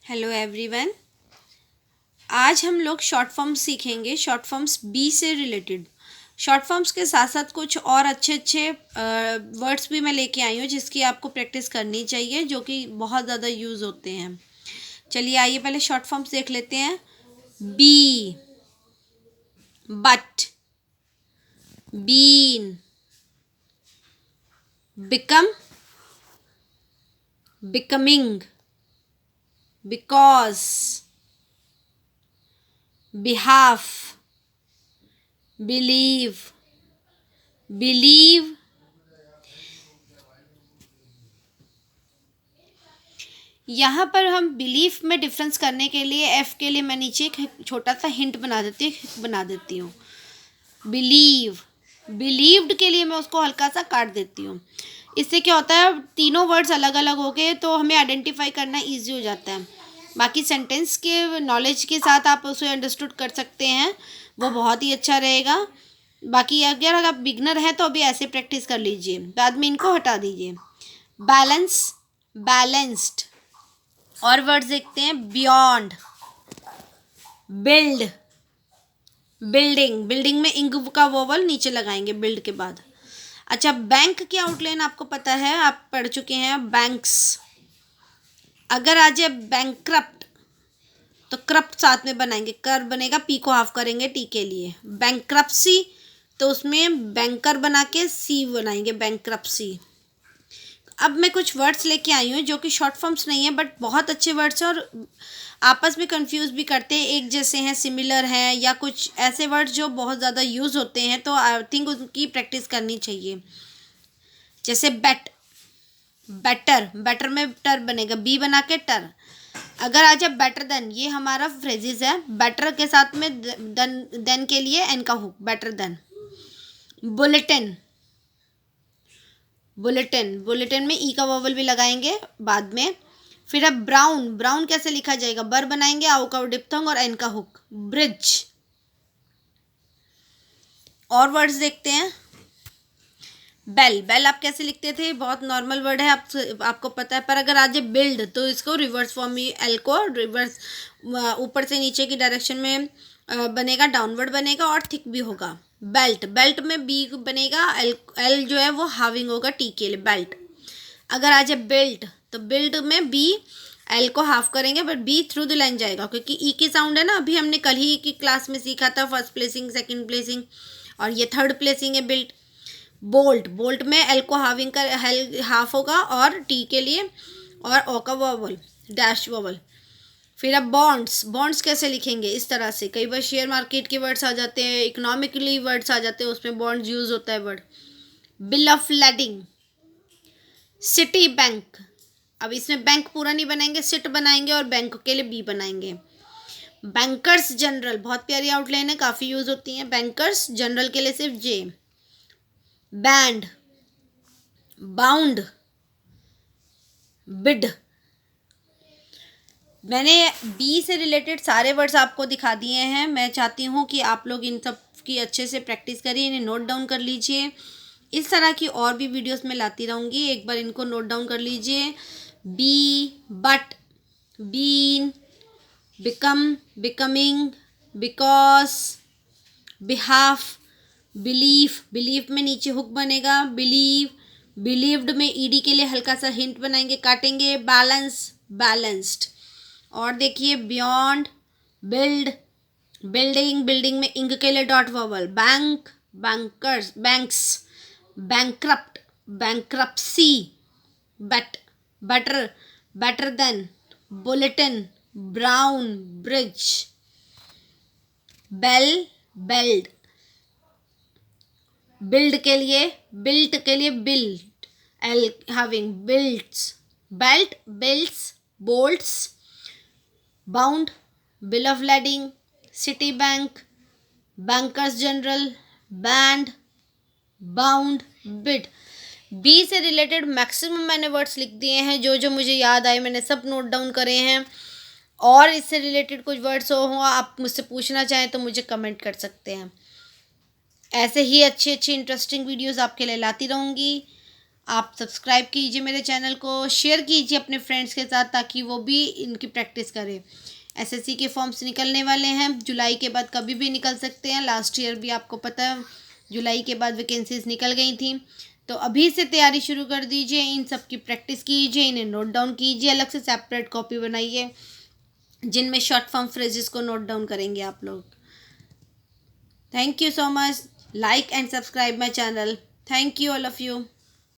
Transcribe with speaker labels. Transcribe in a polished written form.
Speaker 1: Hello everyone. आज हम लोग शॉर्ट फॉर्म्स सीखेंगे। शॉर्ट फॉर्म्स बी से रिलेटेड। शॉर्ट फॉर्म्स के साथ साथ कुछ और अच्छे अच्छे वर्ड्स भी मैं लेके आई हूँ जिसकी आपको प्रैक्टिस करनी चाहिए, जो कि बहुत ज़्यादा यूज़ होते हैं। चलिए आइए पहले शॉर्ट फॉर्म्स देख लेते हैं। Be, but, been, become, becoming, because, behalf, believe, believe, यहाँ पर हम बिलीफ में डिफरेंस करने के लिए एफ के लिए मैं नीचे एक छोटा सा हिंट बना देती हूँ। बिलीव, बिलीव्ड के लिए मैं उसको हल्का सा काट देती हूँ। इससे क्या होता है, तीनों वर्ड्स अलग अलग हो गए तो हमें आइडेंटिफाई करना इजी हो जाता है। बाकी सेंटेंस के नॉलेज के साथ आप उसे अंडरस्टूड कर सकते हैं, वो बहुत ही अच्छा रहेगा। बाकी अगर आप बिगनर हैं तो अभी ऐसे प्रैक्टिस कर लीजिए, बाद में इनको हटा दीजिए। Balance, balanced. और वर्ड्स देखते हैं। बियॉन्ड, बिल्ड, बिल्डिंग, बिल्डिंग में इंग का वोवल नीचे लगाएंगे बिल्ड के बाद। अच्छा, बैंक की आउटलाइन आपको पता है, आप पढ़ चुके हैं बैंक्स। अगर आ जाए बैंकक्रप्ट तो क्रप्ट साथ में बनाएंगे, कर बनेगा, पी को हाफ करेंगे टी के लिए। बैंकक्रप्सी तो उसमें बैंकर बना के सी बनाएंगे, बैंकक्रप्सी। अब मैं कुछ वर्ड्स लेके आई हूँ जो कि शॉर्ट फॉर्म्स नहीं है बट बहुत अच्छे वर्ड्स हैं और आपस में कंफ्यूज भी करते हैं, एक जैसे हैं, सिमिलर हैं, या कुछ ऐसे वर्ड्स जो बहुत ज़्यादा यूज़ होते हैं, तो आई थिंक उनकी प्रैक्टिस करनी चाहिए। जैसे बेट, बेटर, बेटर में टर बनेगा, बी बना के टर। अगर आ जाए बेटर देन, ये हमारा फ्रेजेस है, बेटर के साथ में देन के लिए एन का hook, better than. Bulletin, bulletin, bulletin में ई का वोवल भी लगाएंगे बाद में। फिर अब ब्राउन, ब्राउन कैसे लिखा जाएगा, बर बनाएंगे, आओ का डिप्थोंग और एन का हुक। ब्रिज। और वर्ड्स देखते हैं। बेल, बेल आप कैसे लिखते थे, बहुत नॉर्मल वर्ड है, आपको पता है। पर अगर आज बिल्ड तो इसको रिवर्स फॉर्म में, एल को रिवर्स ऊपर से नीचे की डायरेक्शन में बनेगा, डाउनवर्ड बनेगा और थिक भी होगा। बेल्ट, बेल्ट में बी बनेगा, एल एल जो है वो हाविंग होगा टी के लिए, बेल्ट। अगर आ जाए बिल्ट तो बिल्ट में बी, एल को हाफ करेंगे but B through the line जाएगा क्योंकि ई की साउंड है ना। अभी हमने कल ही की क्लास में सीखा था फर्स्ट प्लेसिंग, सेकंड प्लेसिंग, और ये थर्ड प्लेसिंग है बिल्ट। बोल्ट, बोल्ट में एल को हाविंग कर एल हाफ होगा और टी के लिए, और ओ का वोवल, डैश वोवल। फिर अब बॉन्ड्स, बॉन्ड्स कैसे लिखेंगे, इस तरह से। कई बार शेयर मार्केट के वर्ड्स आ जाते हैं, इकोनॉमिकली वर्ड्स आ जाते हैं, उसमें बॉन्ड्स यूज होता है word. Bill of lading, city bank. अब इसमें बैंक पूरा नहीं बनाएंगे, सिट बनाएंगे और बैंक के लिए बी बनाएंगे। बैंकर्स जनरल, बहुत प्यारी आउटलाइन है, काफ़ी यूज होती है। बैंकर्स जनरल के लिए सिर्फ जे। Band, bound, bid. मैंने बी से रिलेटेड सारे वर्ड्स आपको दिखा दिए हैं। मैं चाहती हूँ कि आप लोग इन सब की अच्छे से प्रैक्टिस करिए, इन्हें नोट डाउन कर लीजिए। इस तरह की और भी वीडियोस मैं लाती रहूँगी, एक बार इनको नोट डाउन कर लीजिए। Be, but, been, become, becoming, because, behalf, belief, belief में नीचे हुक बनेगा, बिलीव, बिलीव्ड में ईडी के लिए हल्का सा हिंट बनाएंगे, काटेंगे। Balance, balanced. और देखिए बियॉन्ड, बिल्ड, बिल्डिंग, बिल्डिंग में इंग के लिए dot vowel. Bank, bankers, banks, bankrupt, bankruptcy, bet, better, better than, bulletin, brown, bridge, bell, belled, build के लिए, बिल्ट के लिए built, L having, builts, belt, builts, bolts, bound, bill of lading, Citibank, bankers general, band, bound, bid. B से related maximum मैंने words लिख दिए हैं, जो जो मुझे याद आए मैंने सब नोट डाउन करे हैं। और इससे रिलेटेड कुछ वर्ड्स हो आप मुझसे पूछना चाहें तो मुझे कमेंट कर सकते हैं। ऐसे ही अच्छी अच्छी इंटरेस्टिंग वीडियोस आपके लिए लाती रहूँगी। आप सब्सक्राइब कीजिए मेरे चैनल को, शेयर कीजिए अपने फ्रेंड्स के साथ ताकि वो भी इनकी प्रैक्टिस करें। एसएससी के फॉर्म्स निकलने वाले हैं, जुलाई के बाद कभी भी निकल सकते हैं। लास्ट ईयर भी आपको पता है जुलाई के बाद वैकेंसीज निकल गई थी। तो अभी से तैयारी शुरू कर दीजिए, इन सब की प्रैक्टिस कीजिए, इन्हें नोट डाउन कीजिए, अलग से सेपरेट कॉपी बनाइए जिनमें शॉर्ट फॉर्म फ्रेजेस को नोट डाउन करेंगे आप लोग। Thank you so much. Like and subscribe my channel. Thank you all of you.